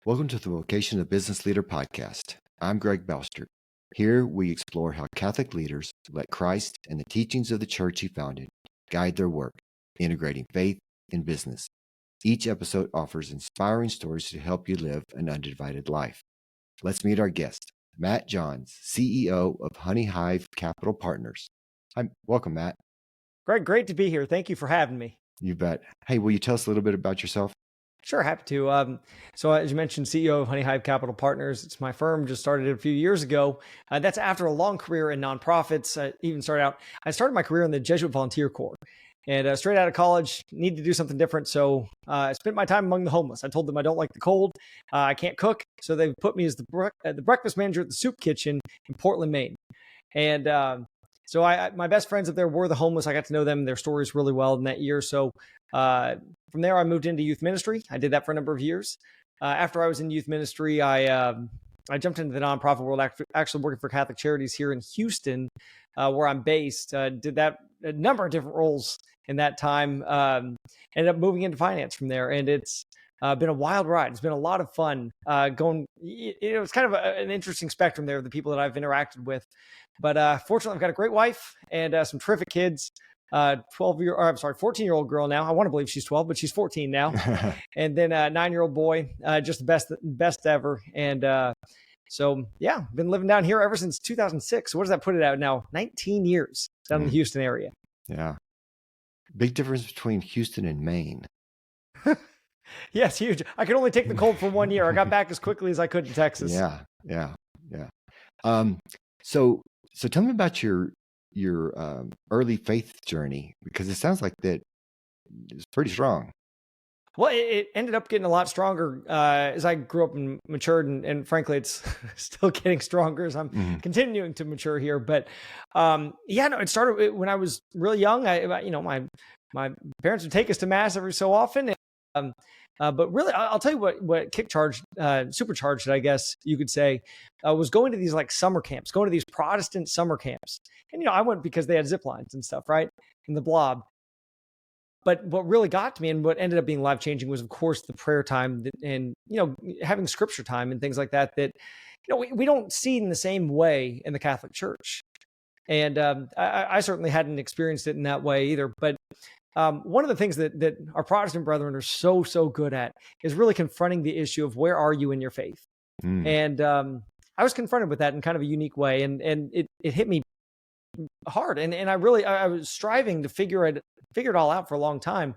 Welcome to the Vocation of Business Leader podcast. I'm Greg Belster. Here we explore how Catholic leaders let Christ and the teachings of the church he founded guide their work, integrating faith and business. Each episode offers inspiring stories to help you live an undivided life. Let's meet our guest, Matt Johns, CEO of HoneyHive Capital Partners. Welcome, Matt. Greg, great to be here. Thank you for having me. You bet. Hey, will you tell us a little bit about yourself? Sure, happy to. So as you mentioned, CEO of HoneyHive Capital Partners. It's my firm, just started a few years ago. That's after a long career in nonprofits. I started my career in the Jesuit Volunteer Corps. And straight out of college, needed to do something different. So I spent my time among the homeless. I told them I don't like the cold. I can't cook. So they put me as the breakfast manager at the soup kitchen in Portland, Maine. And so my best friends up there were the homeless. I got to know them, their stories really well in that year. So from there, I moved into youth ministry. I did that for a number of years. After I was in youth ministry, I jumped into the nonprofit world, actually working for Catholic Charities here in Houston, where I'm based. Did that a number of different roles in that time. Ended up moving into finance from there, and it's been a wild ride. It's been a lot of fun going. It's kind of an interesting spectrum there of the people that I've interacted with. But fortunately, I've got a great wife and some terrific kids. 14-year-old girl now. I want to believe she's 12, but she's 14 now. And then a 9-year-old boy, just the best ever. And so, yeah, been living down here ever since 2006. So what does that put it out now? 19 years down in the Houston area. Yeah. Big difference between Houston and Maine. Yes, huge. I could only take the cold for 1 year. I got back as quickly as I could to Texas. Yeah. So tell me about your early faith journey, because it sounds like that it's pretty strong. Well, it ended up getting a lot stronger as I grew up and matured, and frankly, it's still getting stronger as I'm continuing to mature here. But it started when I was really young. My parents would take us to mass every so often. But really, I'll tell you what supercharged it, I guess you could say, was going to these like summer camps, going to these Protestant summer camps. And, I went because they had zip lines and stuff, right? In the blob. But what really got to me and what ended up being life-changing was, of course, the prayer time and, having scripture time and things like that, we don't see in the same way in the Catholic Church. And I certainly hadn't experienced it in that way either. But one of the things that our Protestant brethren are so good at is really confronting the issue of where are you in your faith? And I was confronted with that in kind of a unique way, and it hit me hard. And I was striving to figure it all out for a long time.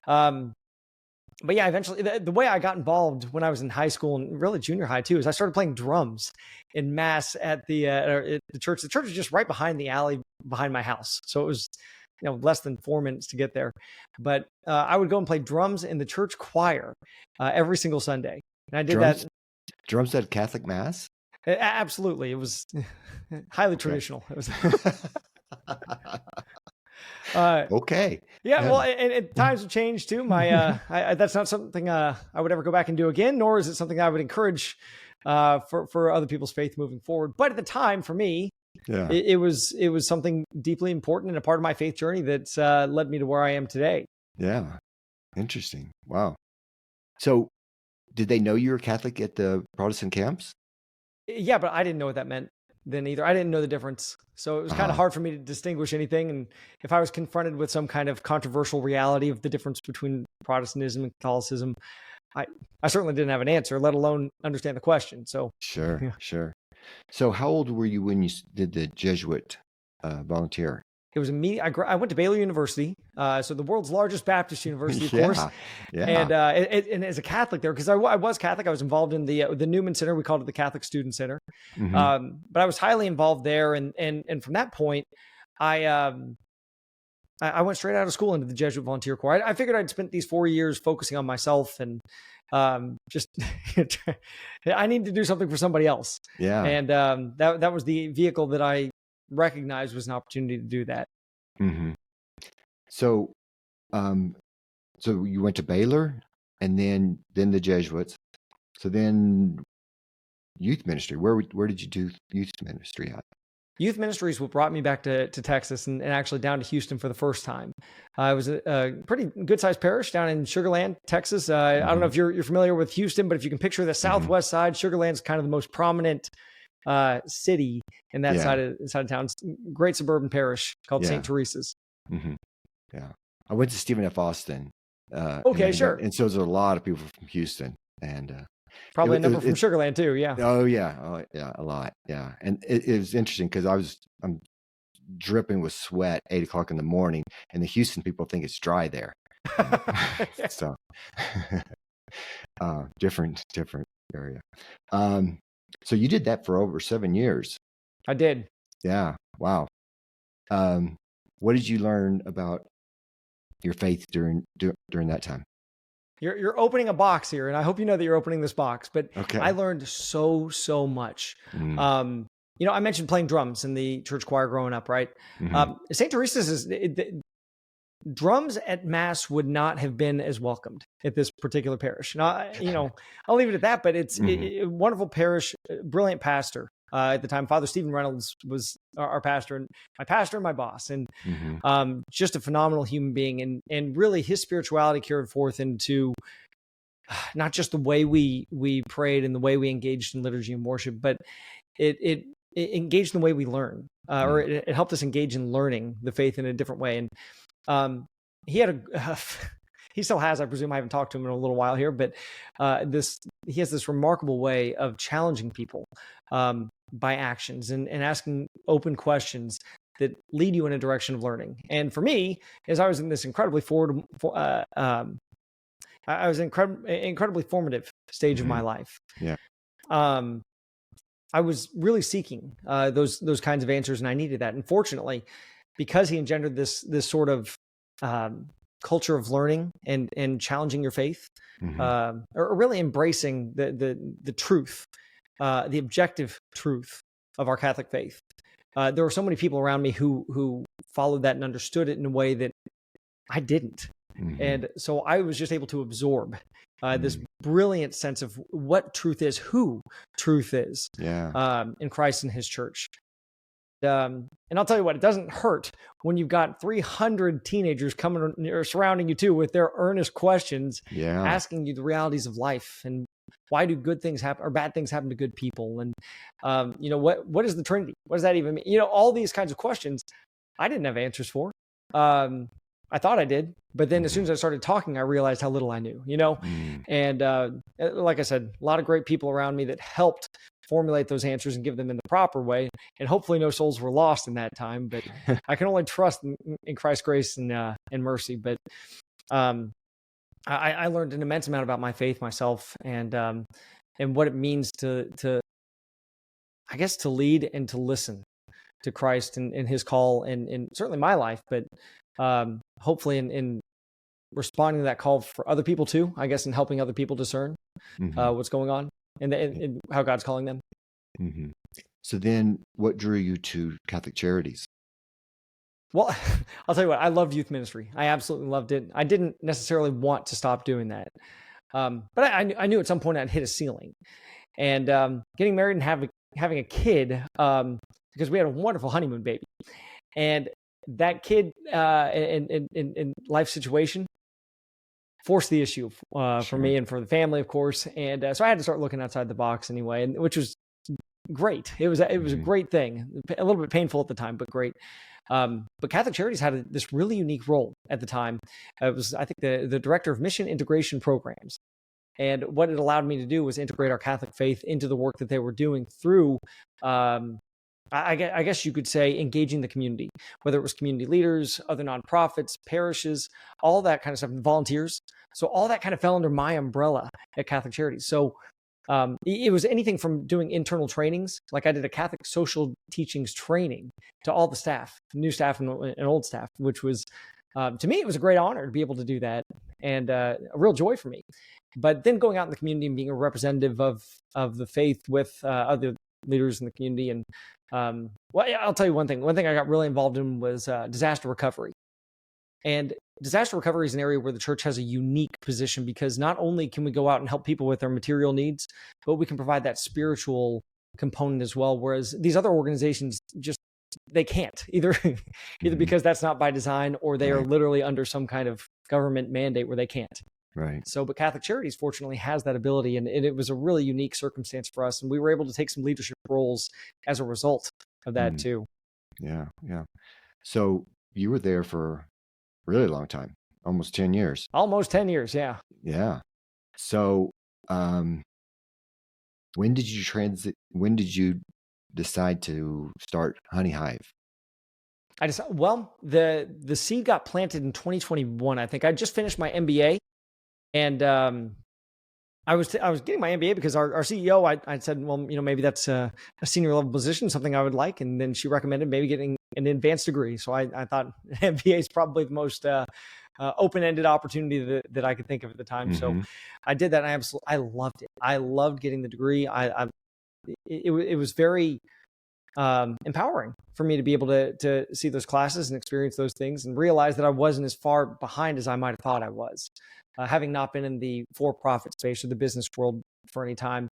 But yeah, eventually the way I got involved when I was in high school and really junior high too, is I started playing drums in mass at the church. The church was just right behind the alley behind my house. So it was, less than 4 minutes to get there. But I would go and play drums in the church choir every single Sunday. And I did that. Drums at Catholic Mass? Absolutely. It was highly traditional. It was okay. Yeah. Well, and times have changed too. That's not something I would ever go back and do again, nor is it something I would encourage for other people's faith moving forward. But at the time, for me, it was something deeply important and a part of my faith journey that's led me to where I am today. Yeah. Interesting. Wow. So did they know you were Catholic at the Protestant camps? Yeah, but I didn't know what that meant then either. I didn't know the difference. So it was kind of hard for me to distinguish anything. And if I was confronted with some kind of controversial reality of the difference between Protestantism and Catholicism, I certainly didn't have an answer, let alone understand the question. So Sure. So how old were you when you did the Jesuit volunteer? It was I went to Baylor University, so the world's largest Baptist university, of course. Yeah. And as a Catholic there, because I was Catholic, I was involved in the Newman Center. We called it the Catholic Student Center. But I was highly involved there, and from that point, I went straight out of school into the Jesuit Volunteer Corps. I figured I'd spent these 4 years focusing on myself and just I need to do something for somebody else. Yeah. And that was the vehicle that I recognized was an opportunity to do that. So you went to Baylor and then the Jesuits. So then youth ministry. Where did you do youth ministry at? Youth ministry is what brought me back to Texas and actually down to Houston for the first time. It was a pretty good sized parish down in Sugar Land, Texas. I don't know if you're familiar with Houston, but if you can picture the southwest side, Sugar Land's kind of the most prominent city in that side of town. It's a great suburban parish called St. Teresa's. Yeah, I went to Stephen F. Austin. Okay, sure. And so there's a lot of people from Houston, and probably a number from Sugar Land too. Yeah. Oh yeah, a lot. Yeah, and it was interesting because I'm dripping with sweat 8 o'clock in the morning, and the Houston people think it's dry there. So different area. So you did that for over 7 years. I did. Yeah. Wow. What did you learn about your faith during that time? You're opening a box here, and I hope you know that you're opening this box. But okay. I learned so much. I mentioned playing drums in the church choir growing up, right? St. Teresa's drums at Mass would not have been as welcomed at this particular parish. Now, I'll leave it at that. But it's a wonderful parish, brilliant pastor. At the time, Father Stephen Reynolds was our pastor and my boss, and just a phenomenal human being, and really his spirituality carried forth into not just the way we prayed and the way we engaged in liturgy and worship, but it engaged in the way we learn, or it helped us engage in learning the faith in a different way. And he had he still has, I presume. I haven't talked to him in a little while here, but he has this remarkable way of challenging people by actions and asking open questions that lead you in a direction of learning. And for me, as I was in this incredibly incredibly formative stage of my life. Yeah. I was really seeking those kinds of answers, and I needed that. And fortunately, because he engendered this sort of culture of learning and challenging your faith, or really embracing the truth, the objective truth of our Catholic faith. There were so many people around me who followed that and understood it in a way that I didn't. And so I was just able to absorb this brilliant sense of what truth is, who truth is, in Christ and his church. And I'll tell you what, it doesn't hurt when you've got 300 teenagers coming or surrounding you too with their earnest questions, asking you the realities of life and why do good things happen or bad things happen to good people, and what is the Trinity? What does that even mean? All these kinds of questions I didn't have answers for. I thought I did, but then as soon as I started talking, I realized how little I knew. And like I said, a lot of great people around me that helped formulate those answers and give them in the proper way. And hopefully no souls were lost in that time, but I can only trust in Christ's grace and mercy. But I learned an immense amount about my faith myself and what it means to lead and to listen to Christ and his call and certainly my life, but hopefully in responding to that call for other people too, I guess, and helping other people discern what's going on and how God's calling them. So then what drew you to Catholic Charities? Well, I'll tell you what, I loved youth ministry. I absolutely loved it. I didn't necessarily want to stop doing that. But I knew at some point I'd hit a ceiling. And getting married and having a kid, because we had a wonderful honeymoon baby. And that kid in life situation forced the issue for me and for the family, of course. And so I had to start looking outside the box anyway, and which was great. It was a great thing, a little bit painful at the time, but great. But Catholic Charities had this really unique role at the time. It was, I think, the director of mission integration programs. And what it allowed me to do was integrate our Catholic faith into the work that they were doing through, I guess you could say, engaging the community, whether it was community leaders, other nonprofits, parishes, all that kind of stuff, and volunteers. So all that kind of fell under my umbrella at Catholic Charities. So it was anything from doing internal trainings, like I did a Catholic social teachings training to all the staff, new staff and old staff, which was, to me, it was a great honor to be able to do that and a real joy for me. But then going out in the community and being a representative of the faith with other leaders in the community. And I'll tell you one thing. One thing I got really involved in was disaster recovery. And disaster recovery is an area where the church has a unique position because not only can we go out and help people with their material needs, but we can provide that spiritual component as well. Whereas these other organizations just, they can't either because that's not by design, or they are literally under some kind of government mandate where they can't. Right. So, but Catholic Charities fortunately has that ability, and it was a really unique circumstance for us. And we were able to take some leadership roles as a result of that too. Yeah. Yeah. So you were there for a really long time, almost 10 years. Almost 10 years. Yeah. Yeah. So, when did you decide to start HoneyHive? The seed got planted in 2021. I think I just finished my MBA, and I was getting my MBA because our CEO, I said, well, maybe that's a senior level position, something I would like. And then she recommended maybe getting an advanced degree. So I thought MBA is probably the most open-ended opportunity that I could think of at the time. So I did that. And I loved it. I loved getting the degree. It was very empowering for me to be able to see those classes and experience those things and realize that I wasn't as far behind as I might have thought I was, having not been in the for-profit space or the business world for any time.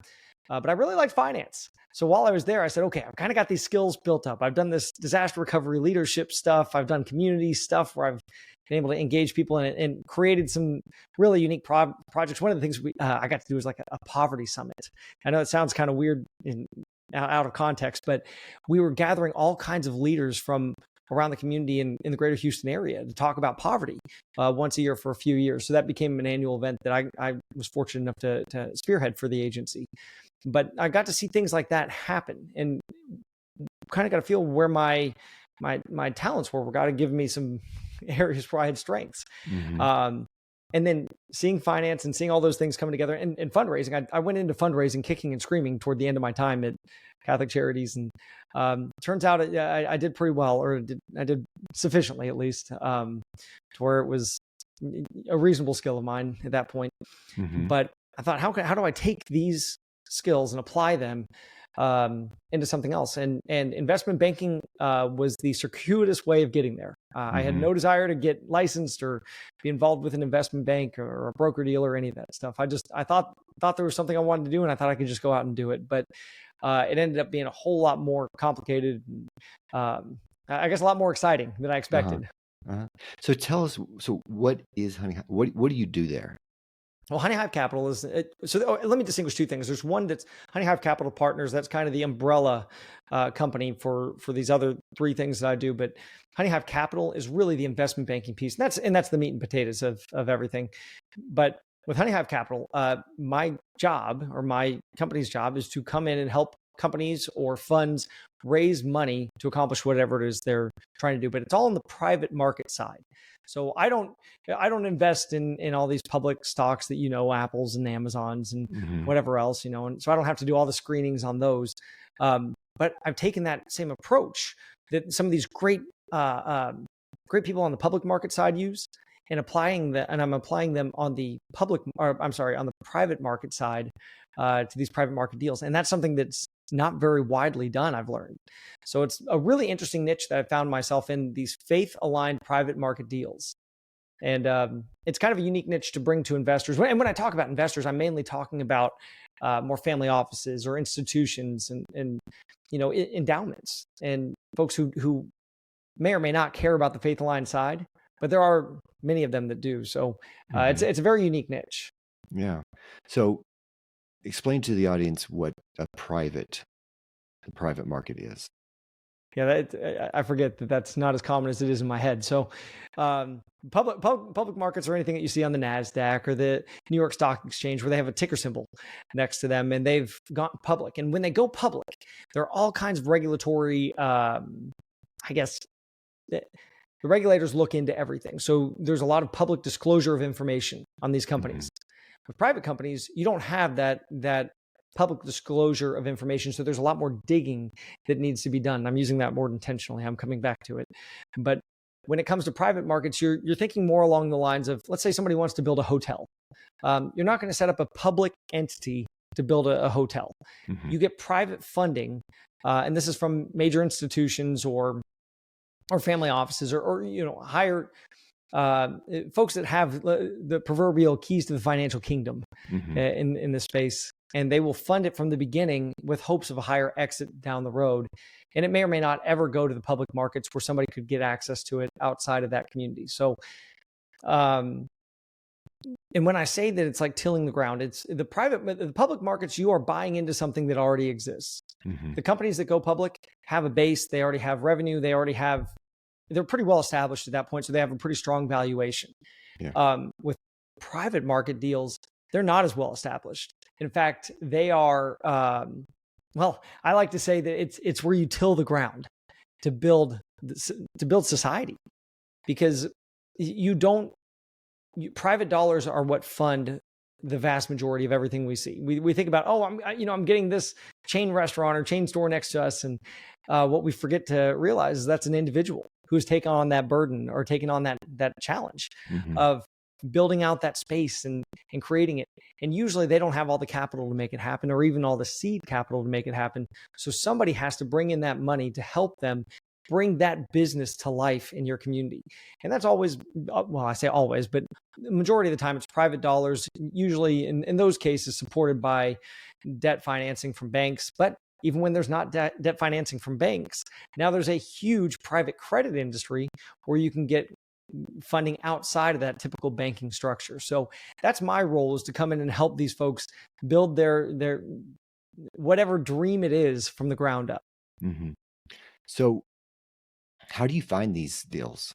But I really liked finance. So while I was there, I said, okay, I've kind of got these skills built up. I've done this disaster recovery leadership stuff. I've done community stuff where I've been able to engage people and created some really unique projects. One of the things I got to do was like a poverty summit. I know it sounds kind of weird out of context, but we were gathering all kinds of leaders from around the community in the greater Houston area to talk about poverty once a year for a few years. So that became an annual event that I was fortunate enough to spearhead for the agency. But I got to see things like that happen and kind of got to feel where my talents were. Got to give me some areas where I had strengths. And then seeing finance and seeing all those things coming together and fundraising, I went into fundraising kicking and screaming toward the end of my time at Catholic Charities. And turns out I did pretty well, or I did sufficiently at least, to where it was a reasonable skill of mine at that point. But I thought, how do I take these skills and apply them into something else? And investment banking was the circuitous way of getting there. I had no desire to get licensed or be involved with an investment bank or a broker dealer or any of that stuff. I thought there was something I wanted to do, and I thought I could just go out and do it. But it ended up being a whole lot more complicated, I guess a lot more exciting than I expected. So tell us, what is HoneyHive? What do you do there? Well, HoneyHive Capital is, let me distinguish two things. There's one that's HoneyHive Capital Partners. That's kind of the umbrella company for these other three things that I do. But HoneyHive Capital is really the investment banking piece. And that's the meat and potatoes of everything. But with HoneyHive Capital, my job, or my company's job, is to come in and help companies or funds raise money to accomplish whatever it is they're trying to do. But it's all on the private market side. So I don't invest in all these public stocks that, Apples and Amazons and whatever else, and so I don't have to do all the screenings on those. But I've taken that same approach that some of these great people on the public market side use, and I'm applying them on the on the private market side to these private market deals. And that's something that's not very widely done, I've learned. So it's a really interesting niche that I found myself in, these faith-aligned private market deals. And it's kind of a unique niche to bring to investors. And when I talk about investors, I'm mainly talking about more family offices or institutions and endowments and folks who may or may not care about the faith-aligned side, but there are many of them that do. So it's a very unique niche. Yeah. So explain to the audience what a private market is. Yeah, I forget that's not as common as it is in my head. So public markets are anything that you see on the NASDAQ or the New York Stock Exchange, where they have a ticker symbol next to them and they've gone public. And when they go public, there are all kinds of regulatory, the regulators look into everything. So there's a lot of public disclosure of information on these companies. With private companies, you don't have that public disclosure of information. So there's a lot more digging that needs to be done. I'm using that word intentionally. I'm coming back to it. But when it comes to private markets, you're thinking more along the lines of, let's say somebody wants to build a hotel. You're not going to set up a public entity to build a hotel. You get private funding, and this is from major institutions or family offices or higher folks that have the proverbial keys to the financial kingdom in this space, and they will fund it from the beginning with hopes of a higher exit down the road. And it may or may not ever go to the public markets where somebody could get access to it outside of that community. So, and when I say that it's like tilling the ground, it's the public markets, you are buying into something that already exists. The companies that go public have a base, they already have revenue, they're pretty well established at that point. So they have a pretty strong valuation. With private market deals, they're not as well established. In fact, they are, well, I like to say that it's where you till the ground to build society, because private dollars are what fund the vast majority of everything we see. We think about, I'm getting this chain restaurant or chain store next to us. And what we forget to realize is that's an individual who's taken on that burden or taken on that challenge of building out that space and creating it. And usually they don't have all the capital to make it happen, or even all the seed capital to make it happen. So somebody has to bring in that money to help them bring that business to life in your community. And that's always, well, I say always, but the majority of the time it's private dollars, usually in those cases supported by debt financing from banks. But even when there's not debt financing from banks, now there's a huge private credit industry where you can get funding outside of that typical banking structure. So that's my role, is to come in and help these folks build their whatever dream it is from the ground up. So how do you find these deals?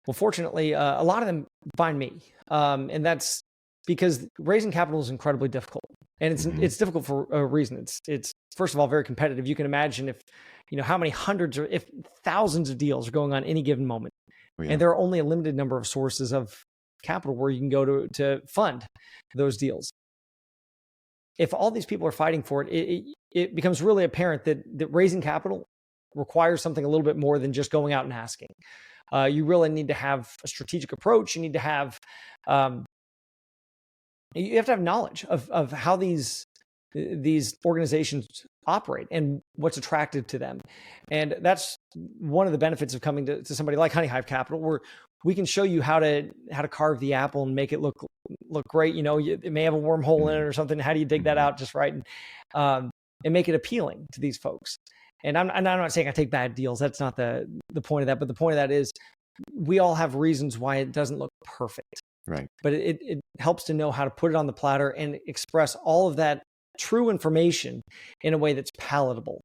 Well, fortunately, a lot of them find me. And that's because raising capital is incredibly difficult. And it's difficult for a reason. It's first of all, very competitive. You can imagine if, how many hundreds or if thousands of deals are going on any given moment. And there are only a limited number of sources of capital where you can go to fund those deals. If all these people are fighting for it, it becomes really apparent that raising capital requires something a little bit more than just going out and asking. You really need to have a strategic approach. You need to have knowledge of how these organizations operate and what's attractive to them. And that's one of the benefits of coming to somebody like HoneyHive Capital, where we can show you how to carve the apple and make it look great. It may have a wormhole in it or something. How do you dig that out just right? And make it appealing to these folks. And I'm not saying I take bad deals. That's not the point of that. But the point of that is we all have reasons why it doesn't look perfect. Right. But it helps to know how to put it on the platter and express all of that true information in a way that's palatable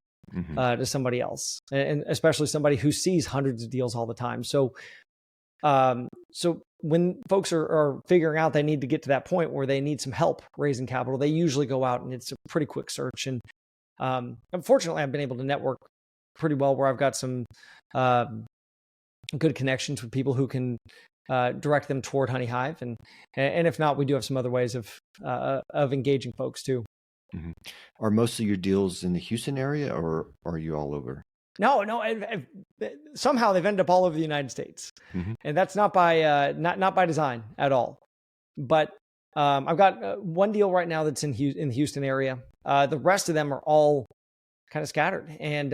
to somebody else, and especially somebody who sees hundreds of deals all the time. So when folks are figuring out they need to get to that point where they need some help raising capital, they usually go out and it's a pretty quick search. And unfortunately, I've been able to network pretty well, where I've got some good connections with people who can direct them toward HoneyHive, and if not, we do have some other ways of engaging folks too. Are most of your deals in the Houston area, or are you all over? No. Somehow they've ended up all over the United States, and that's not by not by design at all. But I've got one deal right now that's in the Houston area. The rest of them are all kind of scattered, and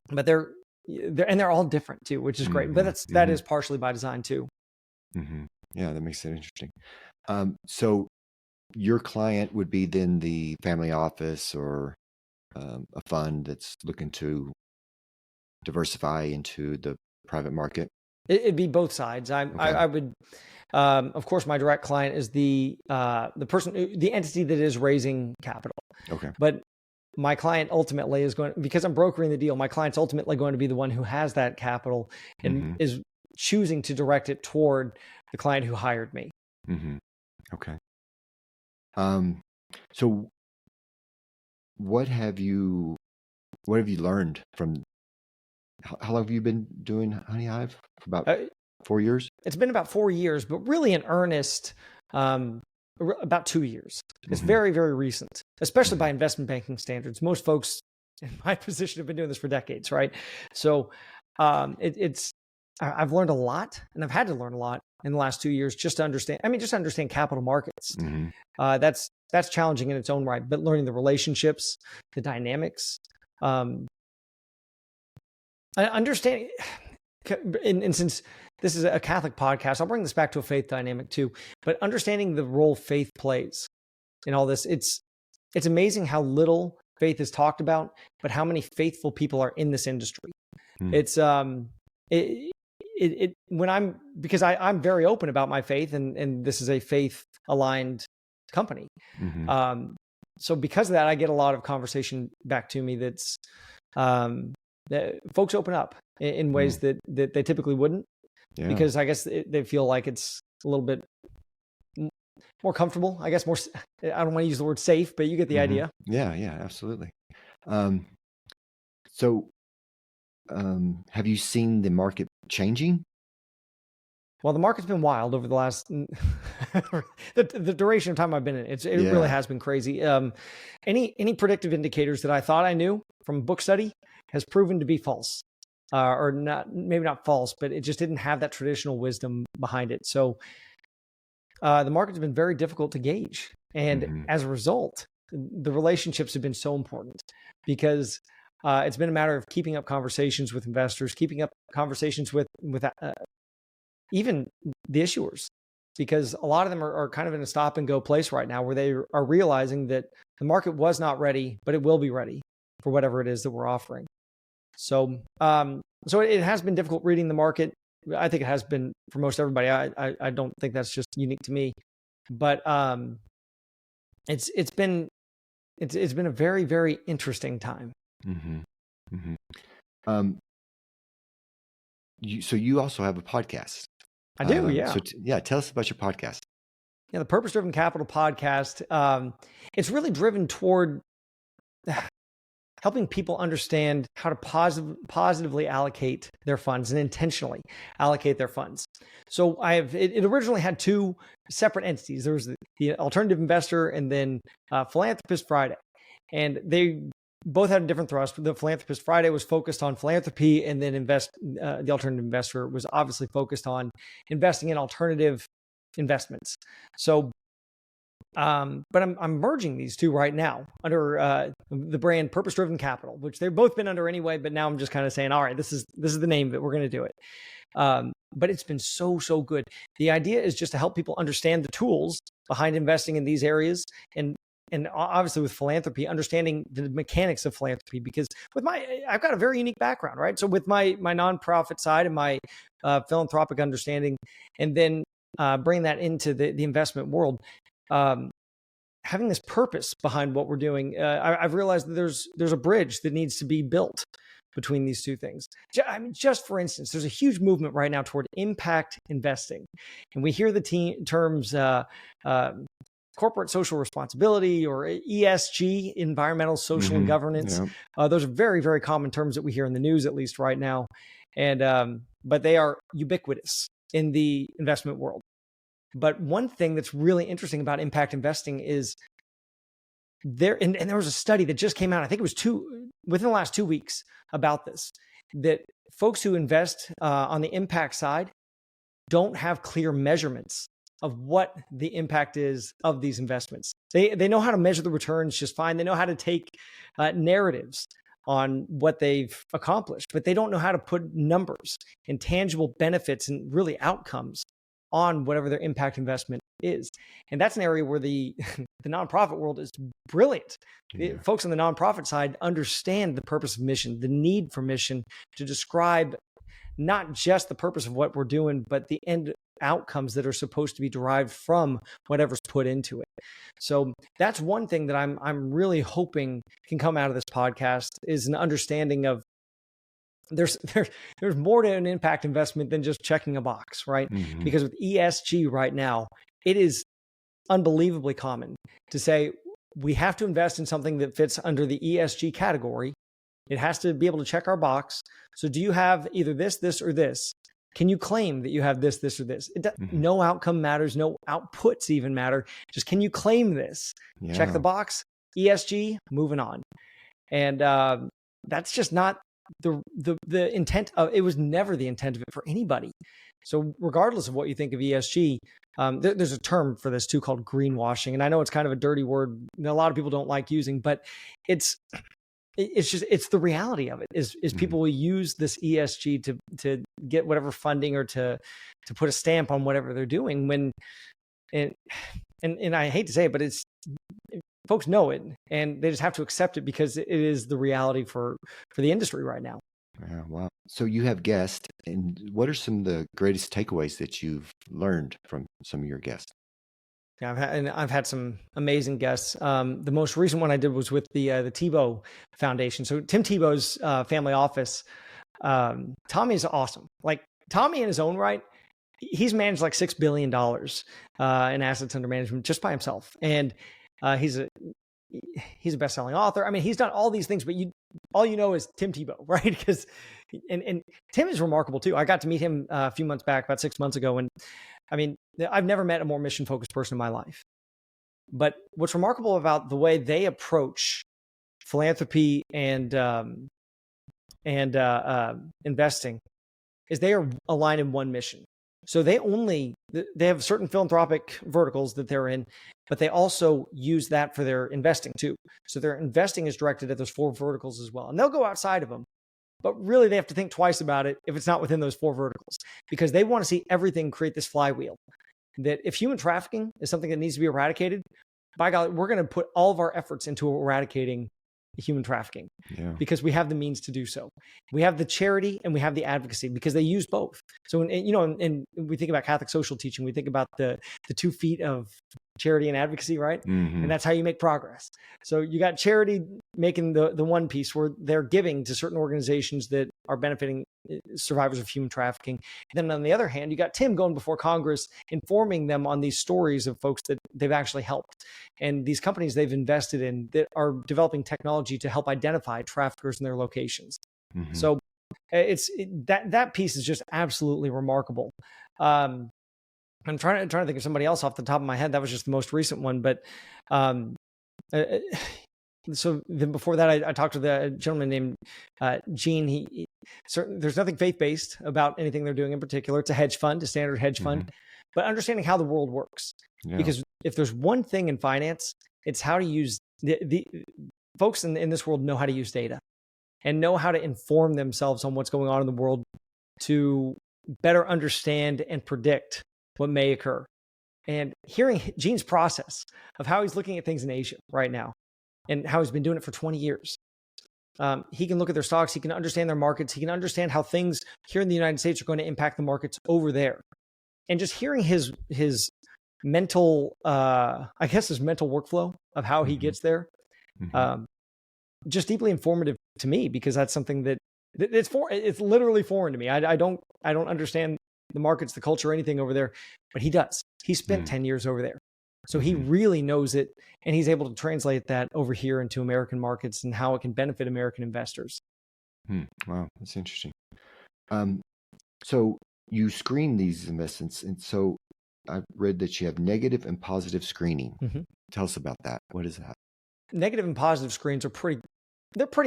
but they're all different too, which is great. But that is partially by design too. Yeah, that makes it interesting. So your client would be then the family office or a fund that's looking to diversify into the private market? It'd be both sides. I would, of course, my direct client is the entity that is raising capital. Okay. But my client ultimately is because I'm brokering the deal, my client's ultimately going to be the one who has that capital and is choosing to direct it toward the client who hired me. Okay. So what have you learned from, how long have you been doing HoneyHive? For about 4 years? It's been about 4 years, but really in earnest, about 2 years. It's very, very recent, especially by investment banking standards. Most folks in my position have been doing this for decades, right? So I've learned a lot, and I've had to learn a lot in the last 2 years just to understand capital markets. That's challenging in its own right, but learning the relationships, the dynamics, understanding. and since this is a Catholic podcast, I'll bring this back to a faith dynamic too, but understanding the role faith plays in all this, it's amazing how little faith is talked about, but how many faithful people are in this industry. It's because I'm very open about my faith, and this is a faith aligned company. So because of that, I get a lot of conversation back to me that folks open up in ways that they typically wouldn't, because I guess they feel like it's a little bit more comfortable, I guess. I don't want to use the word safe, but you get the idea. Yeah, absolutely. So have you seen the market changing? Well, the market's been wild over the last the duration of time I've been in it. It really has been crazy. Any predictive indicators that I thought I knew from book study has proven to be false, or not, maybe not false, but it just didn't have that traditional wisdom behind it. So the market's been very difficult to gauge, and as a result, the relationships have been so important, because it's been a matter of keeping up conversations with investors, keeping up conversations with even the issuers, because a lot of them are kind of in a stop and go place right now, where they are realizing that the market was not ready, but it will be ready for whatever it is that we're offering. So, so it has been difficult reading the market. I think it has been for most everybody. I don't think that's just unique to me, but it's been a very, very interesting time. So you also have a podcast. I do, yeah. So tell us about your podcast. Yeah, the Purpose Driven Capital podcast. It's really driven toward helping people understand how to positively allocate their funds and intentionally allocate their funds. So it originally had two separate entities. There was the Alternative Investor and then Philanthropist Friday, and they both had a different thrust. The Philanthropist Friday was focused on philanthropy, and then the Alternative Investor was obviously focused on investing in alternative investments. So, but I'm merging these two right now under the brand Purpose Driven Capital, which they've both been under anyway. But now I'm just kind of saying, all right, this is the name of it. We're going to do it. But it's been so good. The idea is just to help people understand the tools behind investing in these areas, and obviously with philanthropy, understanding the mechanics of philanthropy, because I've got a very unique background, right? So with my nonprofit side and my philanthropic understanding, and then bringing that into the investment world, having this purpose behind what we're doing, I've realized that there's a bridge that needs to be built between these two things. I mean, just for instance, there's a huge movement right now toward impact investing, and we hear the terms corporate social responsibility, or ESG, environmental, social, and governance. Those are very, very common terms that we hear in the news, at least right now. And but they are ubiquitous in the investment world. But one thing that's really interesting about impact investing is there was a study that just came out, I think it was within the last 2 weeks, about this, that folks who invest on the impact side don't have clear measurements of what the impact is of these investments. They know how to measure the returns just fine. They know how to take narratives on what they've accomplished, but they don't know how to put numbers and tangible benefits and really outcomes on whatever their impact investment is. And that's an area where the nonprofit world is brilliant. Folks on the nonprofit side understand the purpose of mission, the need for mission, to describe not just the purpose of what we're doing, but the end outcomes that are supposed to be derived from whatever's put into it. So that's one thing that I'm really hoping can come out of this podcast, is an understanding of there's more to an impact investment than just checking a box, right? Because with ESG right now, it is unbelievably common to say we have to invest in something that fits under the ESG category. It has to be able to check our box. So do you have either this, or this? Can you claim that you have this, or this? No outcome matters. No outputs even matter. Just, can you claim this? Check the box. ESG, moving on. And that's just not the intent of it. Was never the intent of it for anybody. So regardless of what you think of ESG, there's a term for this too called greenwashing. And I know it's kind of a dirty word that a lot of people don't like using, but it's it's the reality of it is people will use this ESG to get whatever funding or to put a stamp on whatever they're doing when, and I hate to say it, but it's, folks know it and they just have to accept it because it is the reality for the industry right now. Yeah, wow. So you have guests, and what are some of the greatest takeaways that you've learned from some of your guests? Yeah, I've had some amazing guests. The most recent one I did was with the Tebow Foundation. So Tim Tebow's family office. Tommy is awesome. Like Tommy in his own right, he's managed like $6 billion in assets under management just by himself, and he's a best-selling author. I mean, he's done all these things, but all you know is Tim Tebow, right? Because and Tim is remarkable too. I got to meet him a few months back, about 6 months ago, and I mean, I've never met a more mission-focused person in my life. But what's remarkable about the way they approach philanthropy and investing is they are aligned in one mission. So they have certain philanthropic verticals that they're in, but they also use that for their investing too. So their investing is directed at those 4 verticals as well. And they'll go outside of them, but really they have to think twice about it if it's not within those 4 verticals, because they want to see everything create this flywheel. That if human trafficking is something that needs to be eradicated, by God, we're going to put all of our efforts into eradicating human trafficking, because we have the means to do so. We have the charity and we have the advocacy, because they use both. So, and we think about Catholic social teaching, we think about the 2 feet of charity and advocacy, right? Mm-hmm. And that's how you make progress. So you got charity making the one piece where they're giving to certain organizations that are benefiting survivors of human trafficking. And then on the other hand, you got Tim going before Congress, informing them on these stories of folks that they've actually helped, and these companies they've invested in that are developing technology to help identify traffickers in their locations. Mm-hmm. So that piece is just absolutely remarkable. I'm trying to think of somebody else off the top of my head. That was just the most recent one. But so then before that, I talked with a gentleman named Gene. There's nothing faith-based about anything they're doing in particular. It's a hedge fund, a standard hedge fund, but understanding how the world works. Yeah. Because if there's one thing in finance, it's how to use the folks in this world know how to use data and know how to inform themselves on what's going on in the world to better understand and predict what may occur. And hearing Gene's process of how he's looking at things in Asia right now and how he's been doing it for 20 years. He can look at their stocks, he can understand their markets, he can understand how things here in the United States are going to impact the markets over there. And just hearing his mental, his mental workflow of how he gets there, just deeply informative to me, because that's something that it's literally foreign to me. I don't understand the markets, the culture, anything over there, but he does. He spent 10 years over there. So he really knows it, and he's able to translate that over here into American markets and how it can benefit American investors. Wow, that's interesting. So you screen these investments, and so I've read that you have negative and positive screening. Tell us about that. What is that? Negative and positive screens are pretty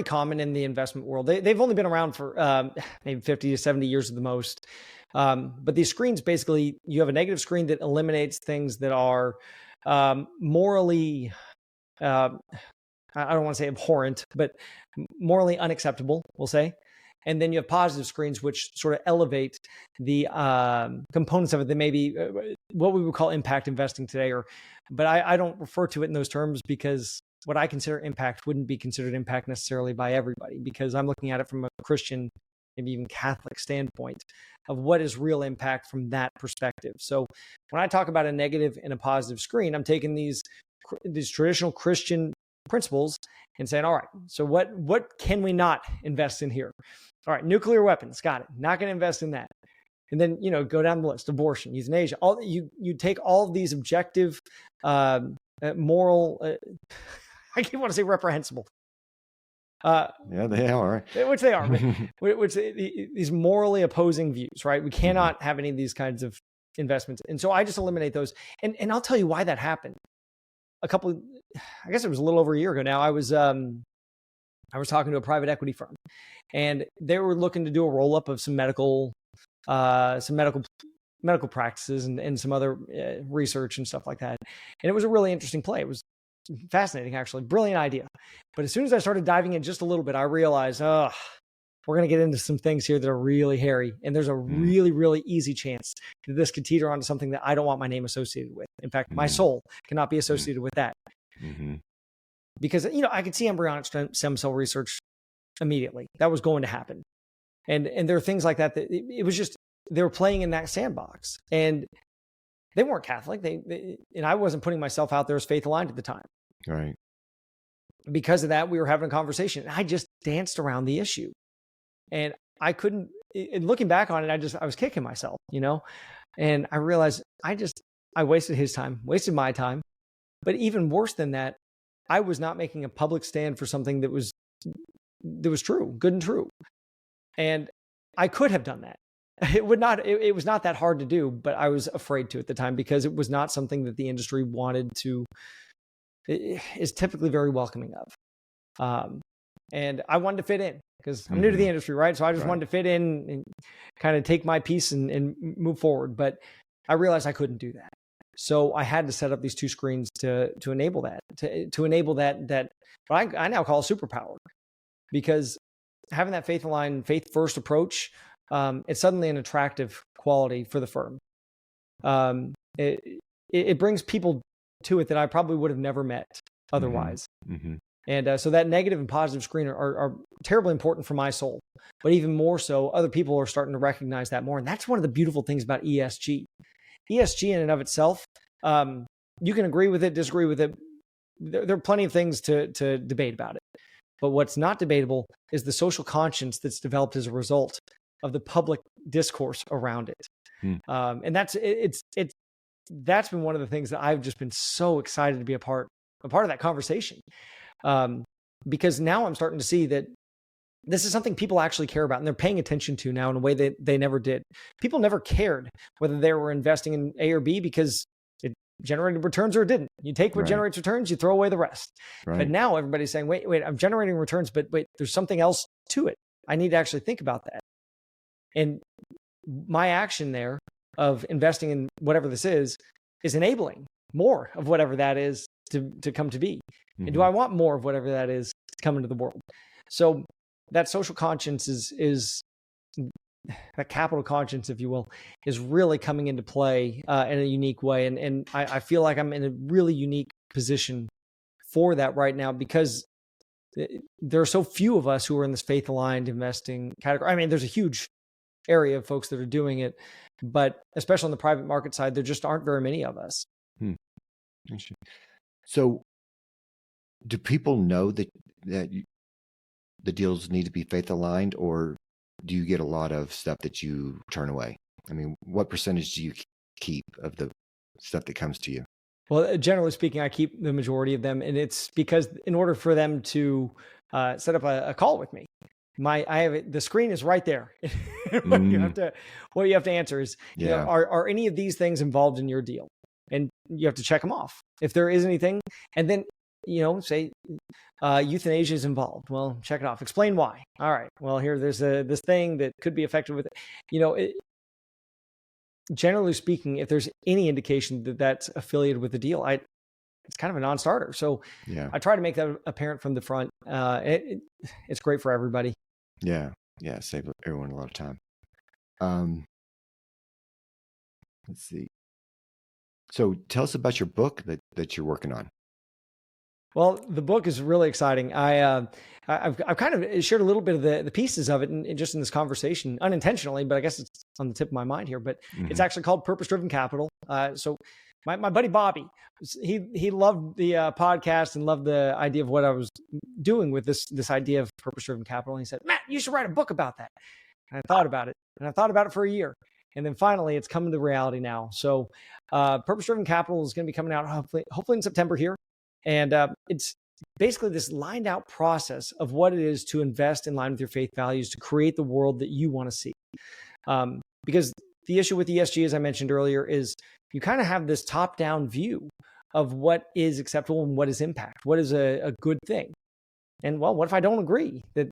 common in the investment world. They've only been around for maybe 50 to 70 years at the most. But these screens, basically, you have a negative screen that eliminates things that are morally, I don't want to say abhorrent, but morally unacceptable, we'll say. And then you have positive screens, which sort of elevate the components of it that may be what we would call impact investing today. But I don't refer to it in those terms, because what I consider impact wouldn't be considered impact necessarily by everybody, because I'm looking at it from a Christian, maybe even Catholic standpoint of what is real impact from that perspective. So when I talk about a negative and a positive screen, I'm taking these traditional Christian principles and saying, all right, so what can we not invest in here? All right, nuclear weapons, got it. Not going to invest in that. And then, go down the list: abortion, euthanasia. All you take all of these objective, moral. I keep want to say reprehensible. Yeah, they are. Which they are. Which these morally opposing views, right? We cannot have any of these kinds of investments. And so I just eliminate those. And I'll tell you why that happened. I guess it was a little over a year ago now. I was talking to a private equity firm, and they were looking to do a roll-up of some medical practices and some other research and stuff like that. And it was a really interesting play. It was fascinating, actually. Brilliant idea. But as soon as I started diving in just a little bit, I realized, we're going to get into some things here that are really hairy. And there's a really, really easy chance that this could teeter onto something that I don't want my name associated with. In fact, my soul cannot be associated with that. Because, I could see embryonic stem cell research immediately. That was going to happen. And there are things like that it was just, they were playing in that sandbox. And they weren't Catholic. And I wasn't putting myself out there as faith aligned at the time. Right. Because of that, we were having a conversation. And I just danced around the issue. And I couldn't, and looking back on it, I was kicking myself, and I realized I wasted his time, wasted my time. But even worse than that, I was not making a public stand for something that was true, good and true. And I could have done that. It was not that hard to do, but I was afraid to at the time because it was not something that the industry is typically very welcoming of. And I wanted to fit in because I'm new to the industry, right? So I just wanted to fit in and kind of take my piece and move forward. But I realized I couldn't do that. So I had to set up these 2 screens to enable that, to enable that what I now call a superpower, because having that faith aligned, faith first approach, it's suddenly an attractive quality for the firm. It brings people to it that I probably would have never met otherwise. And so that negative and positive screen are terribly important for my soul, but even more so, other people are starting to recognize that more. And that's one of the beautiful things about ESG. ESG in and of itself, you can agree with it, disagree with it. There are plenty of things to debate about it. But what's not debatable is the social conscience that's developed as a result of the public discourse around it. And that's been one of the things that I've just been so excited to be a part of that conversation. Because now I'm starting to see that this is something people actually care about and they're paying attention to now in a way that they never did. People never cared whether they were investing in A or B because it generated returns or it didn't. You take what generates returns, you throw away the rest. But now everybody's saying, wait, I'm generating returns, but wait, there's something else to it. I need to actually think about that. And my action there of investing in whatever this is enabling more of whatever that is to come to be. And do I want more of whatever that is to come into the world? So that social conscience is that capital conscience, if you will, is really coming into play in a unique way. And I feel like I'm in a really unique position for that right now because there are so few of us who are in this faith aligned investing category. I mean, there's a huge area of folks that are doing it, but especially on the private market side, there just aren't very many of us. So do people know that the deals need to be faith aligned, or do you get a lot of stuff that you turn away? I mean, what percentage do you keep of the stuff that comes to you? Well, generally speaking, I keep the majority of them, and it's because in order for them to set up a call with me, the screen is right there. What you have to answer is, are any of these things involved in your deal? And you have to check them off. If there is anything, and then say euthanasia is involved. Well, check it off. Explain why. All right. Well, there's this thing that could be affected with it. Generally speaking, if there's any indication that that's affiliated with the deal, it's kind of a non-starter. So I try to make that apparent from the front. It's great for everybody. Yeah. Save everyone a lot of time. Let's see. So tell us about your book that you're working on. Well, the book is really exciting. I've kind of shared a little bit of the pieces of it in just in this conversation, unintentionally, but I guess it's on the tip of my mind here. But it's actually called Purpose-Driven Capital. So my buddy Bobby, he loved the podcast and loved the idea of what I was doing with this idea of purpose-driven capital. And he said, Matt, you should write a book about that. And I thought about it, for a year. And then finally, it's coming to reality now. So Purpose-Driven Capital is going to be coming out hopefully in September here. And it's basically this lined out process of what it is to invest in line with your faith values to create the world that you want to see. Because the issue with ESG, as I mentioned earlier, is you kind of have this top-down view of what is acceptable and what is impact, what is a good thing. And well, what if I don't agree? That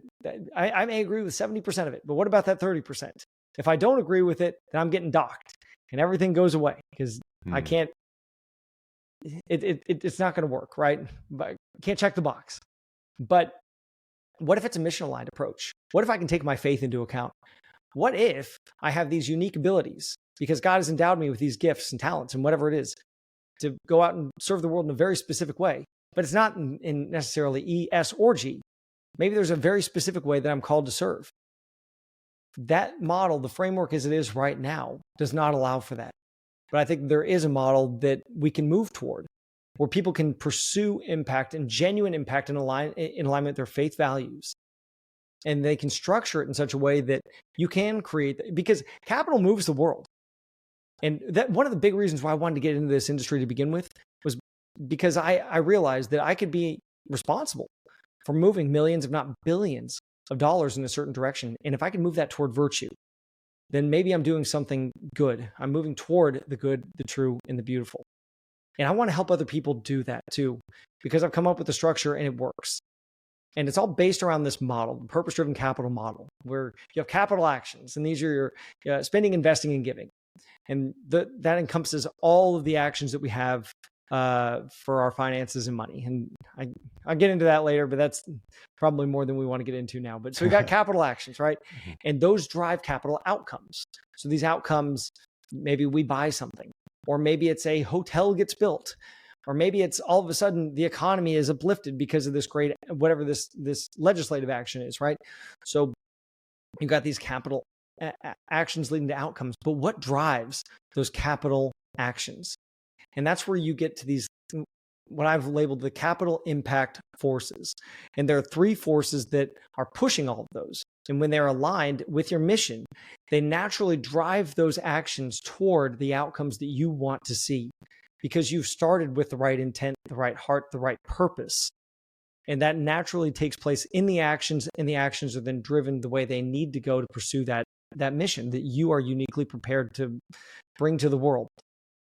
I may agree with 70% of it, but what about that 30%? If I don't agree with it, then I'm getting docked and everything goes away because I can't it's not going to work, right? But can't check the box. But what if it's a mission aligned approach? What if I can take my faith into account? What if I have these unique abilities because God has endowed me with these gifts and talents and whatever it is to go out and serve the world in a very specific way, but it's not in necessarily E, S, or G. Maybe there's a very specific way that I'm called to serve. That model, the framework as it is right now, does not allow for that. But I think there is a model that we can move toward where people can pursue impact and genuine impact in alignment with their faith values. And they can structure it in such a way that you can create, because capital moves the world. And that one of the big reasons why I wanted to get into this industry to begin with was because I realized that I could be responsible for moving millions, if not billions of dollars in a certain direction. And if I can move that toward virtue, then maybe I'm doing something good. I'm moving toward the good, the true, and the beautiful. And I want to help other people do that too, because I've come up with a structure and it works. And it's all based around this model, the purpose-driven capital model, where you have capital actions, and these are your spending, investing, and giving. And that encompasses all of the actions that we have for our finances and money. And I'll get into that later, but that's probably more than we want to get into now. But so we got capital actions, right? And those drive capital outcomes. So these outcomes, maybe we buy something, or maybe it's a hotel gets built, or maybe it's all of a sudden the economy is uplifted because of this great, whatever this legislative action is, right? So you've got these capital actions leading to outcomes, but what drives those capital actions? And that's where you get to these, what I've labeled the capital impact forces. And there are three forces that are pushing all of those. And when they're aligned with your mission, they naturally drive those actions toward the outcomes that you want to see, because you've started with the right intent, the right heart, the right purpose. And that naturally takes place in the actions, and the actions are then driven the way they need to go to pursue that mission that you are uniquely prepared to bring to the world.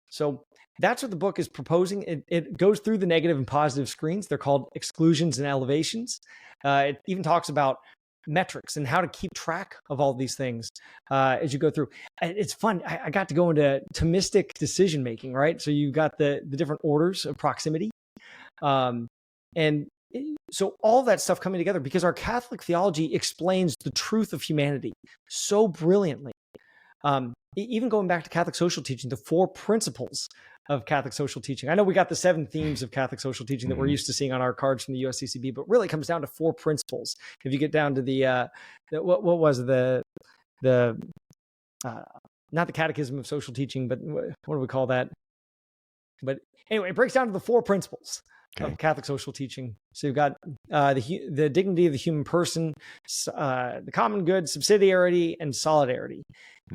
So that's what the book is proposing. It goes through the negative and positive screens. They're called exclusions and elevations. It even talks about metrics and how to keep track of all these things as you go through. It's fun. I got to go into Thomistic decision making, right? So you got the different orders of proximity. And so all that stuff coming together, because our Catholic theology explains the truth of humanity so brilliantly. Even going back to Catholic social teaching, the 4 principles of Catholic social teaching. I know we got the 7 themes of Catholic social teaching that we're used to seeing on our cards from the USCCB, but really it comes down to 4 principles. If you get down to what was not the Catechism of Social Teaching, but what do we call that? But anyway, it breaks down to the 4 principles of Catholic social teaching. So you've got the dignity of the human person, the common good, subsidiarity, and solidarity.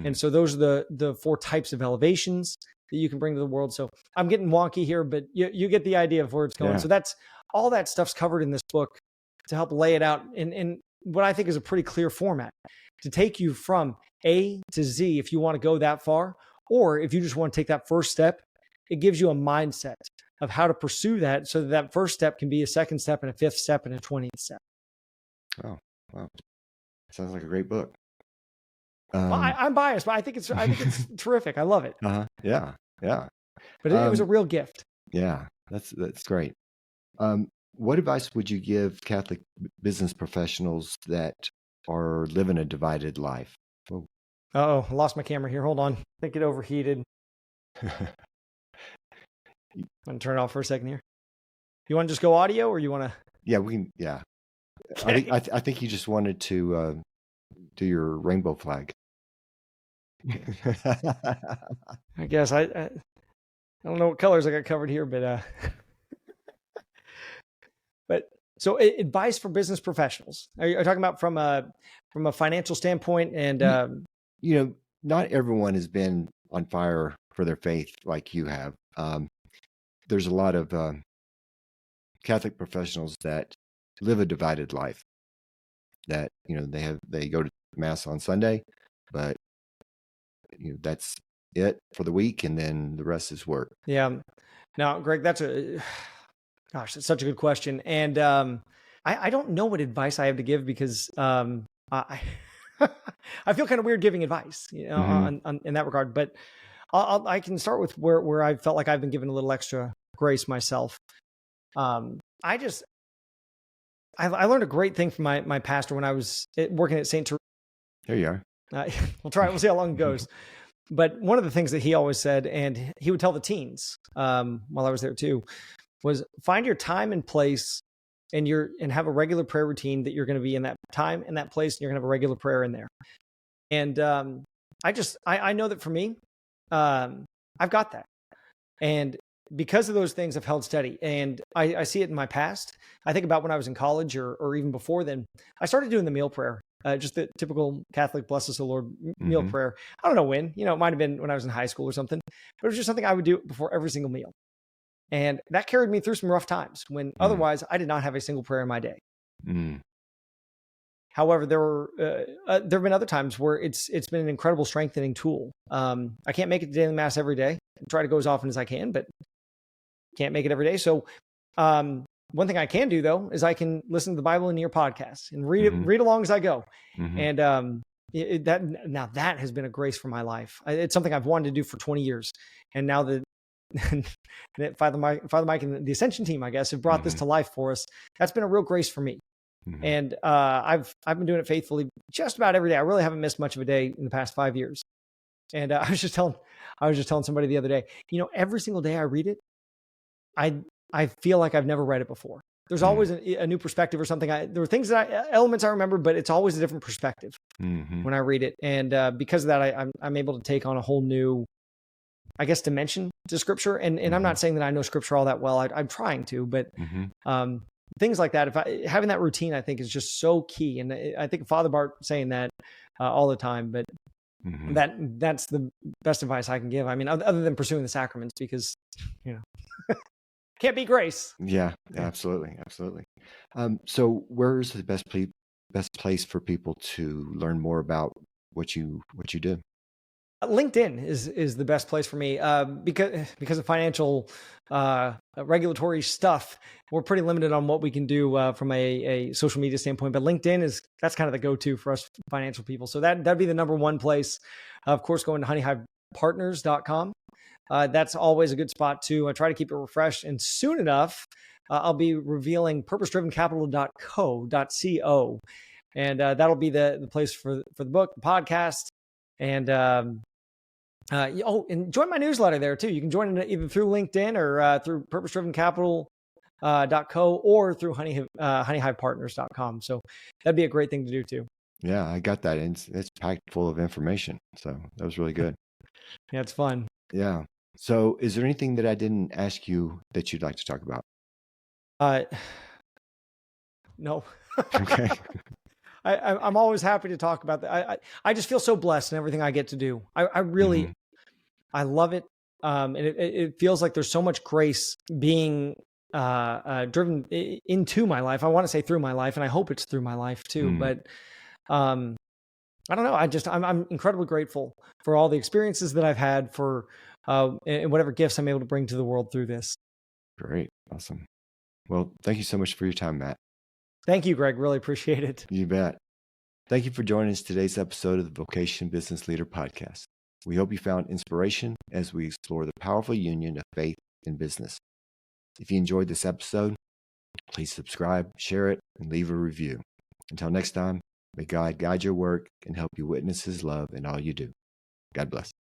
And so those are the 4 types of elevations that you can bring to the world. So I'm getting wonky here, but you get the idea of where it's going. Yeah. So that's all that stuff's covered in this book to help lay it out in what I think is a pretty clear format to take you from A to Z if you want to go that far, or if you just want to take that first step. It gives you a mindset of how to pursue that so that first step can be a second step and a 5th step and a 20th step. Oh, wow. Sounds like a great book. Well, I'm biased, but I think it's terrific. I love it. Yeah. But it was a real gift. Yeah, that's great. What advice would you give Catholic business professionals that are living a divided life? I lost my camera here. Hold on. I think it overheated. I'm going to turn it off for a second here. You want to just go audio, or you want to? Yeah, we can. Yeah. Okay. I think you just wanted to do your rainbow flag. I guess I don't know what colors I got covered here, but so advice for business professionals. Are you talking about from a financial standpoint? And not everyone has been on fire for their faith like you have. There's a lot of Catholic professionals that live a divided life. That they go to Mass on Sunday, but that's it for the week, and then the rest is work. Yeah. Now, Greg, that's such a good question, and I don't know what advice I have to give, because I feel kind of weird giving advice, in that regard. But I can start with where I felt like I've been given a little extra grace myself. I learned a great thing from my pastor when I was working at St. Teresa. Here you are. We'll try it. We'll see how long it goes. But one of the things that he always said, and he would tell the teens while I was there too, was find your time and place and have a regular prayer routine that you're going to be in that time and that place, and you're going to have a regular prayer in there. And I know that for me, I've got that. And because of those things, I've held steady. And I see it in my past. I think about when I was in college or even before then, I started doing the meal prayer. Just the typical Catholic bless us, O Lord meal prayer. I don't know when, it might've been when I was in high school or something, but it was just something I would do before every single meal. And that carried me through some rough times when otherwise I did not have a single prayer in my day. However, there have been other times where it's been an incredible strengthening tool. I can't make it to daily mass every day. I try to go as often as I can, but can't make it every day. So, one thing I can do though, is I can listen to the Bible in your podcast and read along as I go. And, that has been a grace for my life. It's something I've wanted to do for 20 years. And now that Father Mike and the Ascension team, I guess, have brought this to life for us, that's been a real grace for me. And, I've been doing it faithfully just about every day. I really haven't missed much of a day in the past 5 years. And I was just telling somebody the other day, every single day I read it, I feel like I've never read it before. There's always a new perspective or something. There are things elements I remember, but it's always a different perspective when I read it. And because of that, I'm able to take on a whole new, I guess, dimension to Scripture. And I'm not saying that I know Scripture all that well. I'm trying to, but things like that. Having that routine, I think, is just so key. And I think Father Bart saying that all the time, but that's the best advice I can give. I mean, other than pursuing the sacraments, because can't be grace. Yeah, absolutely. So where's the best place for people to learn more about what you do? LinkedIn is the best place for me because of financial regulatory stuff. We're pretty limited on what we can do from a social media standpoint, but LinkedIn that's kind of the go-to for us financial people. So that'd be the number one place. Of course, going to HoneyHivePartners.com. That's always a good spot too. I try to keep it refreshed, and soon enough, I'll be revealing purposedrivencapital.co, and that'll be the place for the book, the podcast, and and join my newsletter there too. You can join it either through LinkedIn or through purposedrivencapital.co or through HoneyHivePartners.com. So that'd be a great thing to do too. Yeah, I got that. It's packed full of information. So that was really good. Yeah, it's fun. Yeah. So is there anything that I didn't ask you that you'd like to talk about? No. Okay. I'm always happy to talk about that. I just feel so blessed in everything I get to do. I really, I love it. And it feels like there's so much grace being driven into my life. I want to say through my life, and I hope it's through my life too. But I don't know. I'm incredibly grateful for all the experiences that I've had, for and whatever gifts I'm able to bring to the world through this. Great. Awesome. Well, thank you so much for your time, Matt. Thank you, Greg. Really appreciate it. You bet. Thank you for joining us today's episode of the Vocation Business Leader Podcast. We hope you found inspiration as we explore the powerful union of faith and business. If you enjoyed this episode, please subscribe, share it, and leave a review. Until next time, may God guide your work and help you witness His love in all you do. God bless.